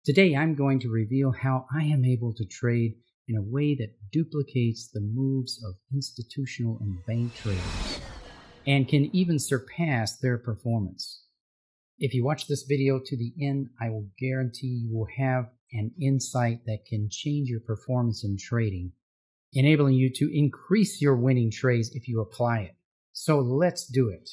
Today, I'm going to reveal how I am able to trade in a way that duplicates the moves of institutional and bank traders and can even surpass their performance. If you watch this video to the end, I will guarantee you will have an insight that can change your performance in trading, enabling you to increase your winning trades if you apply it. So let's do it.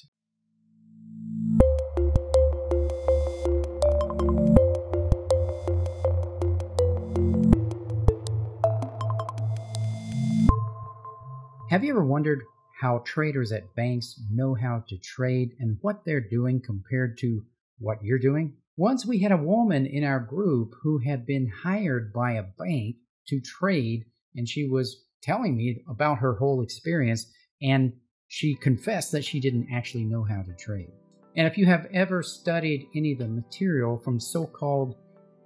Have you ever wondered how traders at banks know how to trade and what they're doing compared to what you're doing? Once we had a woman in our group who had been hired by a bank to trade, and she was telling me about her whole experience, and she confessed that she didn't actually know how to trade. And if you have ever studied any of the material from so-called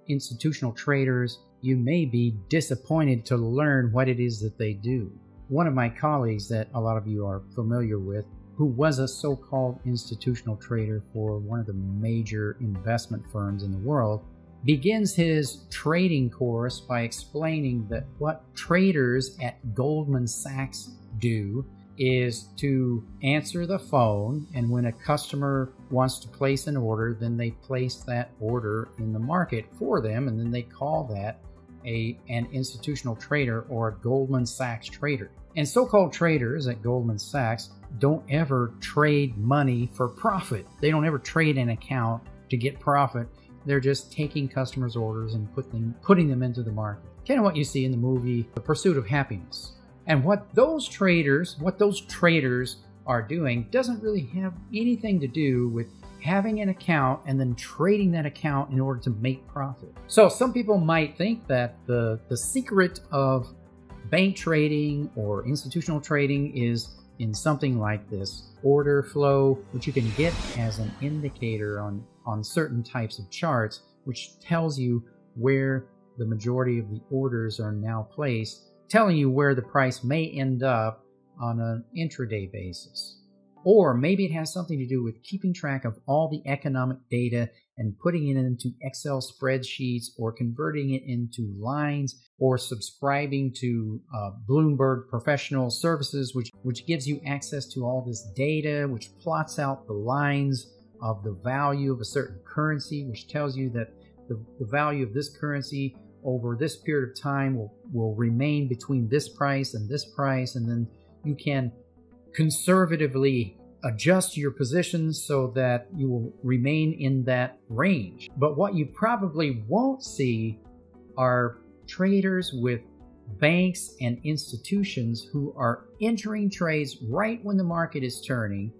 institutional traders, you may be disappointed to learn what it is that they do. One of my colleagues that a lot of you are familiar with, who was a so-called institutional trader for one of the major investment firms in the world, begins his trading course by explaining that what traders at Goldman Sachs do is to answer the phone, and when a customer wants to place an order, then they place that order in the market for them, and then they call that an institutional trader or a Goldman Sachs trader. And so-called traders at Goldman Sachs don't ever trade money for profit. They don't ever trade an account to get profit. They're just taking customers' orders and putting them into the market. Kind of what you see in the movie The Pursuit of Happiness. And what those traders are doing doesn't really have anything to do with having an account and then trading that account in order to make profit. So some people might think that the secret of bank trading or institutional trading is in something like this order flow, which you can get as an indicator on certain types of charts, which tells you where the majority of the orders are now placed, telling you where the price may end up on an intraday basis. Or maybe it has something to do with keeping track of all the economic data and putting it into Excel spreadsheets, or converting it into lines, or subscribing to Bloomberg Professional Services, which gives you access to all this data, which plots out the lines of the value of a certain currency, which tells you that the value of this currency over this period of time will remain between this price, and then you can conservatively adjust your positions so that you will remain in that range. But what you probably won't see are traders with banks and institutions who are entering trades right when the market is turning,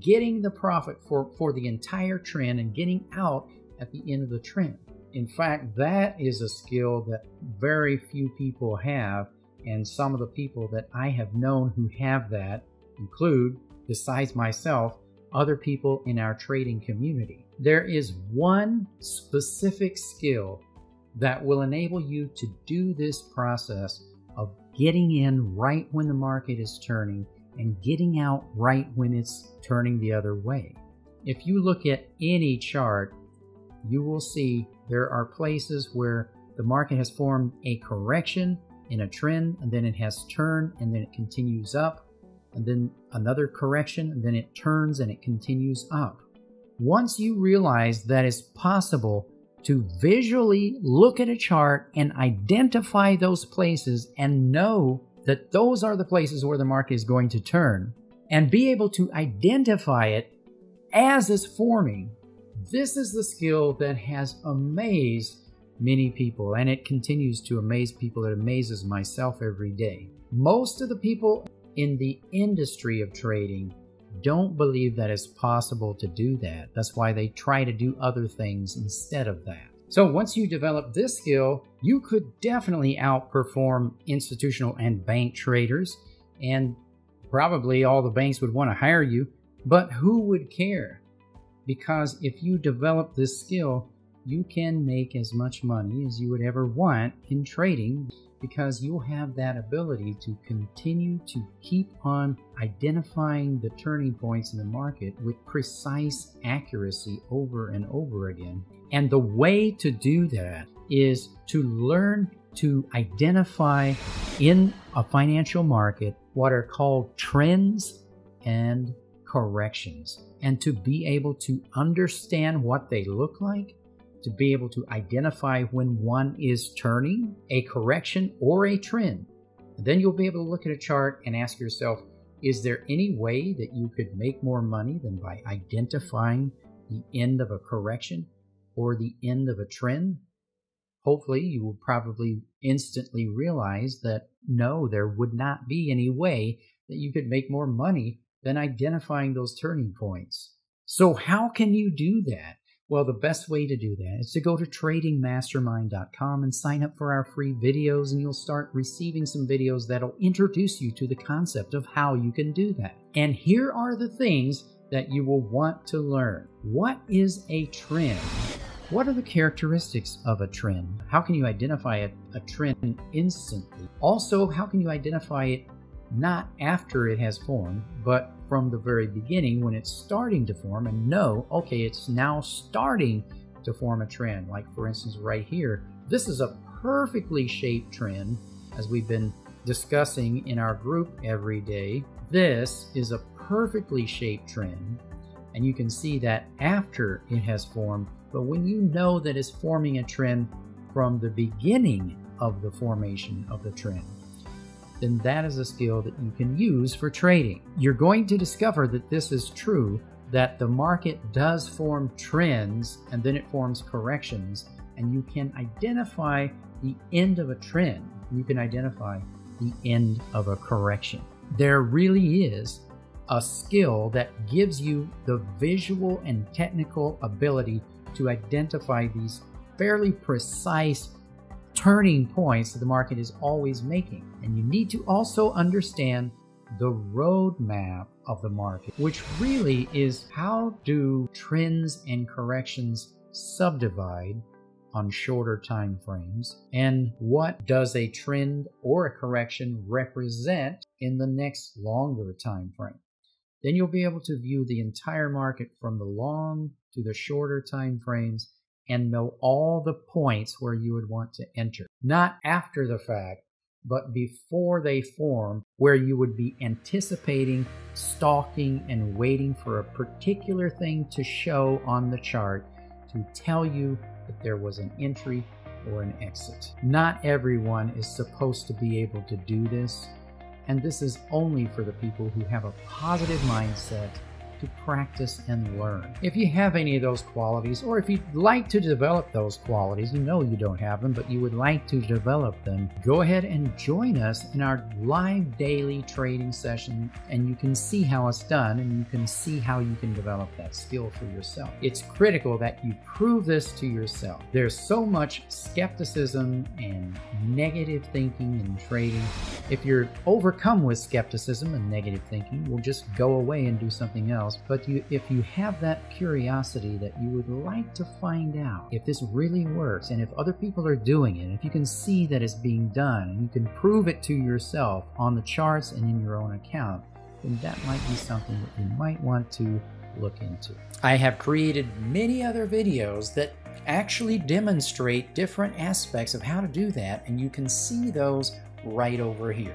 getting the profit for the entire trend, and getting out at the end of the trend. In fact, that is a skill that very few people have, and some of the people that I have known who have that include, besides myself, other people in our trading community. There is one specific skill that will enable you to do this process of getting in right when the market is turning and getting out right when it's turning the other way. If you look at any chart, you will see there are places where the market has formed a correction in a trend, and then it has turned, and then it continues up, and then another correction, and then it turns and it continues up. Once you realize that it's possible to visually look at a chart and identify those places and know that those are the places where the market is going to turn, and be able to identify it as it's forming, this is the skill that has amazed many people, and it continues to amaze people. It amazes myself every day. Most of the people in the industry of trading don't believe that it's possible to do that. That's why they try to do other things instead of that. So once you develop this skill, you could definitely outperform institutional and bank traders, and probably all the banks would want to hire you, but who would care? Because if you develop this skill, you can make as much money as you would ever want in trading, because you'll have that ability to continue to keep on identifying the turning points in the market with precise accuracy over and over again. And the way to do that is to learn to identify in a financial market what are called trends and corrections, and to be able to understand what they look like, to be able to identify when one is turning, a correction or a trend. And then you'll be able to look at a chart and ask yourself, is there any way that you could make more money than by identifying the end of a correction or the end of a trend? Hopefully, you will probably instantly realize that no, there would not be any way that you could make more money than identifying those turning points. So how can you do that? Well, the best way to do that is to go to tradingmastermind.com and sign up for our free videos, and you'll start receiving some videos that'll introduce you to the concept of how you can do that. And here are the things that you will want to learn. What is a trend? What are the characteristics of a trend? How can you identify a trend instantly? Also, how can you identify it not after it has formed, but from the very beginning when it's starting to form and know, okay, it's now starting to form a trend. Like for instance, right here, this is a perfectly shaped trend as we've been discussing in our group every day. This is a perfectly shaped trend, and you can see that after it has formed. But when you know that it's forming a trend from the beginning of the formation of the trend, then that is a skill that you can use for trading. You're going to discover that this is true, that the market does form trends and then it forms corrections, and you can identify the end of a trend. You can identify the end of a correction. There really is a skill that gives you the visual and technical ability to identify these fairly precise turning points that the market is always making. And you need to also understand the roadmap of the market, which really is how do trends and corrections subdivide on shorter time frames, and what does a trend or a correction represent in the next longer time frame. Then you'll be able to view the entire market from the long to the shorter time frames and know all the points where you would want to enter. Not after the fact, but before they form, where you would be anticipating, stalking, and waiting for a particular thing to show on the chart to tell you that there was an entry or an exit. Not everyone is supposed to be able to do this, and this is only for the people who have a positive mindset to practice and learn. If you have any of those qualities, or if you'd like to develop those qualities, you know you don't have them, but you would like to develop them, go ahead and join us in our live daily trading session, and you can see how it's done, and you can see how you can develop that skill for yourself. It's critical that you prove this to yourself. There's so much skepticism and negative thinking in trading. If you're overcome with skepticism and negative thinking, we'll just go away and do something else. But if you have that curiosity that you would like to find out if this really works, and if other people are doing it, if you can see that it's being done, and you can prove it to yourself on the charts and in your own account, then that might be something that you might want to look into. I have created many other videos that actually demonstrate different aspects of how to do that, and you can see those right over here.